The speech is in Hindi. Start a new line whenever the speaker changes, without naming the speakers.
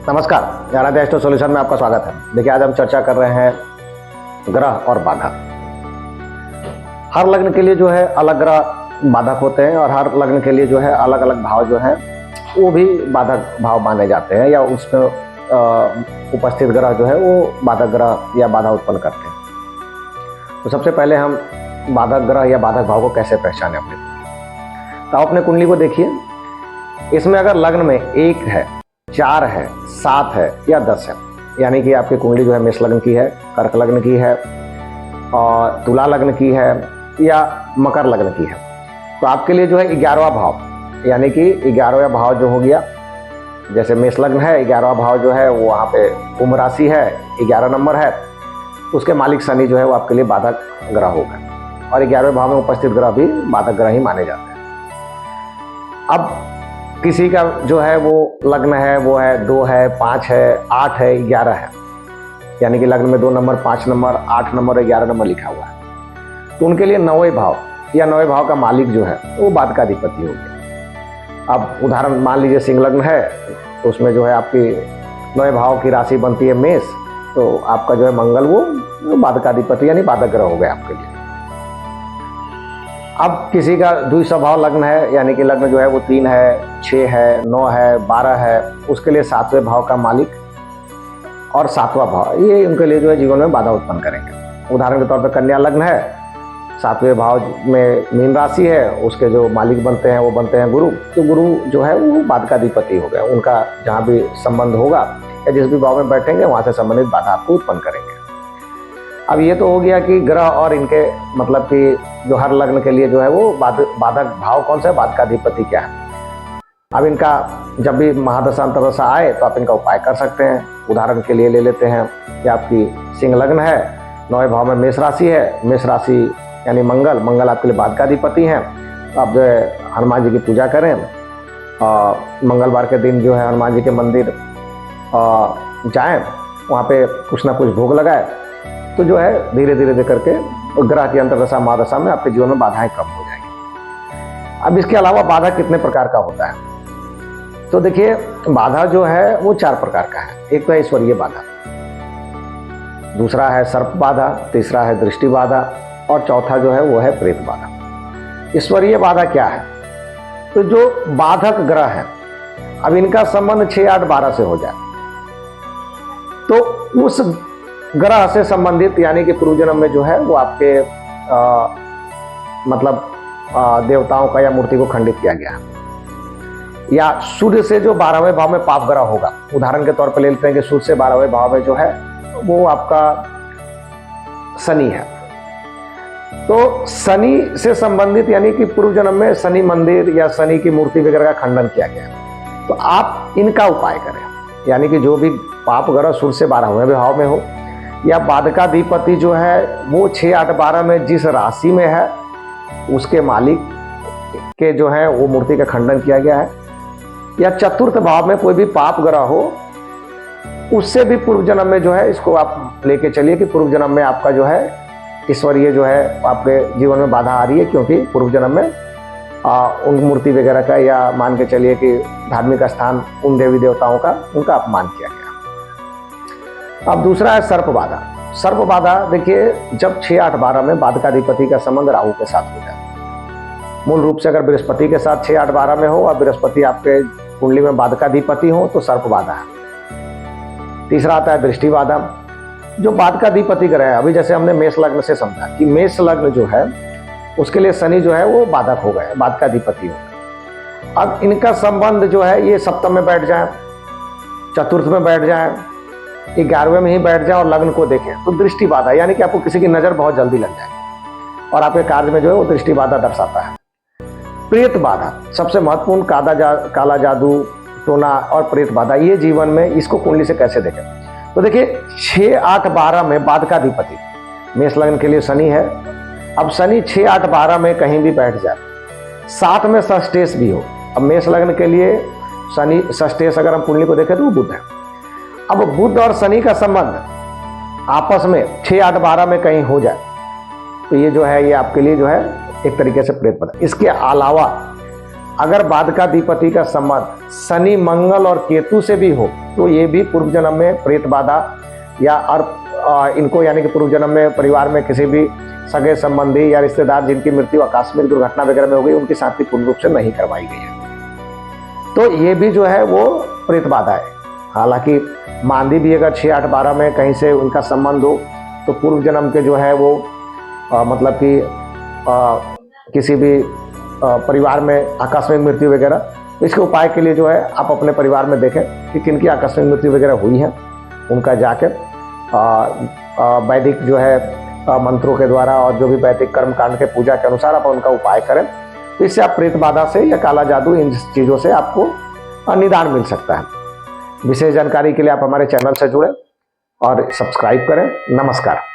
नमस्कार, आराध्या एस्ट्रो सॉल्यूशन में आपका स्वागत है। देखिए, आज हम चर्चा कर रहे हैं ग्रह और बाधक। हर लग्न के लिए जो है अलग ग्रह बाधक होते हैं और हर लग्न के लिए जो है अलग अलग भाव जो है वो भी बाधक भाव माने जाते हैं या उसमें उपस्थित ग्रह जो है वो बाधक ग्रह या बाधा उत्पन्न करते हैं। तो सबसे पहले हम बाधक ग्रह या बाधक भाव को कैसे पहचाने अपने कुंडली। तो आप अपने कुंडली को देखिए, इसमें अगर लग्न में 1 है, 4 है, 7 है या 10 है, यानी कि आपकी कुंडली जो है मेष लग्न की है, कर्क लग्न की है और तुला लग्न की है या मकर लग्न की है, तो आपके लिए जो है 11वां भाव, यानी कि 11वां भाव जो हो गया, जैसे मेष लग्न है 11वां भाव जो है वो वहाँ पे कुंभ राशि है, 11 नंबर है, उसके मालिक शनि जो है वो आपके लिए बाधक ग्रह होगा और 11वें भाव में उपस्थित ग्रह भी बाधक ग्रह ही माने जाते हैं। अब किसी का जो है वो लग्न है वो है 2 है, 5 है, 8 है, 11 है, यानी कि लग्न में 2 नंबर, 5 नंबर, 8 नंबर और 11 नंबर लिखा हुआ है, तो उनके लिए 9वें भाव या 9वें भाव का मालिक जो है वो बाधकाधिपति हो गया। अब उदाहरण मान लीजिए सिंह लग्न है, तो उसमें जो है आपकी 9वें भाव की राशि बनती है मेष, तो आपका जो है मंगल वो बाधकाधिपति यानी बाधक ग्रह हो गया आपके लिए। अब किसी का द्विस्वभाव लग्न है, यानी कि लग्न जो है वो 3 है, 6 है, 9 है, 12 है, उसके लिए 7वें भाव का मालिक और 7वां भाव, ये उनके लिए जो है जीवन में बाधा उत्पन्न करेंगे। उदाहरण के तौर पर कन्या लग्न है, 7वें भाव में मीन राशि है, उसके जो मालिक बनते हैं वो बनते हैं गुरु, तो गुरु जो है वो बाधकाधिपति हो गए, उनका जहाँ भी संबंध होगा या जिस भी भाव में बैठेंगे वहाँ से संबंधित बाधा आपको उत्पन्न करेंगे। अब ये तो हो गया कि ग्रह और इनके मतलब कि जो हर लग्न के लिए जो है वो बाधक भाव कौन सा है, बाधकाधिपति क्या है। अब इनका जब भी महादशा अंतर्दशा आए तो आप इनका उपाय कर सकते हैं। उदाहरण के लिए ले लेते हैं कि आपकी सिंह लग्न है, 9वें भाव में मेष राशि है, मेष राशि यानी मंगल आपके लिए बाधकाधिपति हैं, तो आप जो है हनुमान जी की पूजा करें और मंगलवार के दिन जो है हनुमान जी के मंदिर जाएं, वहाँ पे कुछ ना कुछ भोग लगाए, तो जो है धीरे धीरे करके ग्रह की अंतर्दशा महादशा में आपके जीवन में बाधाएं कम हो जाएंगी। अब इसके अलावा बाधा कितने प्रकार का होता है, तो देखिए बाधा जो है वो 4 प्रकार का है। एक तो है ईश्वरीय बाधा, दूसरा है सर्प बाधा, तीसरा है दृष्टि बाधा और चौथा जो है वो है प्रेत बाधा। ईश्वरीय बाधा क्या है, तो जो बाधक ग्रह है, अब इनका संबंध 6, 8, 12 से हो जाए तो उस ग्रह से संबंधित यानी कि पूर्व जन्म में जो है वो आपके देवताओं का या मूर्ति को खंडित किया गया है, या सूर्य से जो 12वें भाव में पाप ग्रह होगा। उदाहरण के तौर पर ले लेते हैं कि सूर्य से 12वें भाव में जो है वो आपका शनि है, तो शनि से संबंधित यानी कि पूर्व जन्म में शनि मंदिर या शनि की मूर्ति वगैरह का खंडन किया गया, तो आप इनका उपाय करें, यानी कि जो भी पाप ग्रह सूर्य से 12वें भाव में हो या बाधकाधिपति जो है वो 6, 8, 12 में जिस राशि में है उसके मालिक के जो है वो मूर्ति का खंडन किया गया है, या चतुर्थ भाव में कोई भी पाप ग्रह हो, उससे भी पूर्व जन्म में जो है इसको आप लेके चलिए कि पूर्व जन्म में आपका जो है ईश्वरीय जो है आपके जीवन में बाधा आ रही है, क्योंकि पूर्व जन्म में उन मूर्ति वगैरह का या मान के चलिए कि धार्मिक स्थान उन देवी देवताओं का उनका अपमान किया गया। अब दूसरा है सर्प बाधा। सर्प बाधा देखिए जब 6, 8, 12 में बाधकाधिपति का संबंध राहु के साथ हो जाए, मूल रूप से अगर बृहस्पति के साथ 6, 8, 12 में हो और बृहस्पति आपके कुंडली में बाधकाधिपति हो तो सर्प बाधा है। तीसरा आता है दृष्टि बाधा, जो बाधकाधिपति ग्रह है। अभी जैसे हमने मेष लग्न से समझा कि मेष लग्न जो है उसके लिए शनि जो है वो बाधक हो गए, बाधकाधिपति हो गए। अब इनका संबंध जो है ये सप्तम में बैठ जाए, चतुर्थ में बैठ जाए, 11वें में ही बैठ जाए और लग्न को देखें, तो दृष्टि बाधा यानी कि आपको किसी की नजर बहुत जल्दी लग जाएगी और आपके कार्य में जो है वो दृष्टि बाधा दर्शाता है। प्रेत बाधा सबसे महत्वपूर्ण, काला जादू, टोना और प्रेत बाधा, ये जीवन में इसको कुंडली से कैसे देखें, तो देखिए 6, 8, 12 में बाधकाधिपति मेष लग्न के लिए शनि है। अब शनि 6, 8, 12 में कहीं भी बैठ जाए, साथ में षष्ठेश भी हो। अब मेष लग्न के लिए शनि षष्ठेश अगर हम कुंडली को देखें तो वो बुध है। अब बुध और शनि का संबंध आपस में 6, 8, 12 में कहीं हो जाए तो ये जो है ये आपके लिए जो है एक तरीके से प्रेत बाधा। इसके अलावा अगर बाधकाधिपति का संबंध शनि, मंगल और केतु से भी हो तो ये भी पूर्व जन्म में प्रेत बाधा या इनको यानी कि पूर्व जन्म में परिवार में किसी भी सगे संबंधी या रिश्तेदार जिनकी मृत्यु आकस्मिक दुर्घटना वगैरह में हो गई, उनकी शांति पूर्ण रूप से नहीं करवाई गई है, तो ये भी जो है वो प्रेत बाधा है। हालांकि मांदी भी अगर 6, 8, 12 में कहीं से उनका संबंध हो तो पूर्व जन्म के जो है वो मतलब कि किसी भी परिवार में आकस्मिक मृत्यु वगैरह, तो इसके उपाय के लिए जो है आप अपने परिवार में देखें कि किनकी आकस्मिक मृत्यु वगैरह हुई है, उनका जाके वैदिक जो है मंत्रों के द्वारा और जो भी वैदिक कर्म कांड के पूजा के अनुसार आप उनका उपाय करें, तो इससे आप प्रेत बाधा से या काला जादू इन चीज़ों से आपको निदान मिल सकता है। विशेष जानकारी के लिए आप हमारे चैनल से जुड़ें और सब्सक्राइब करें। नमस्कार।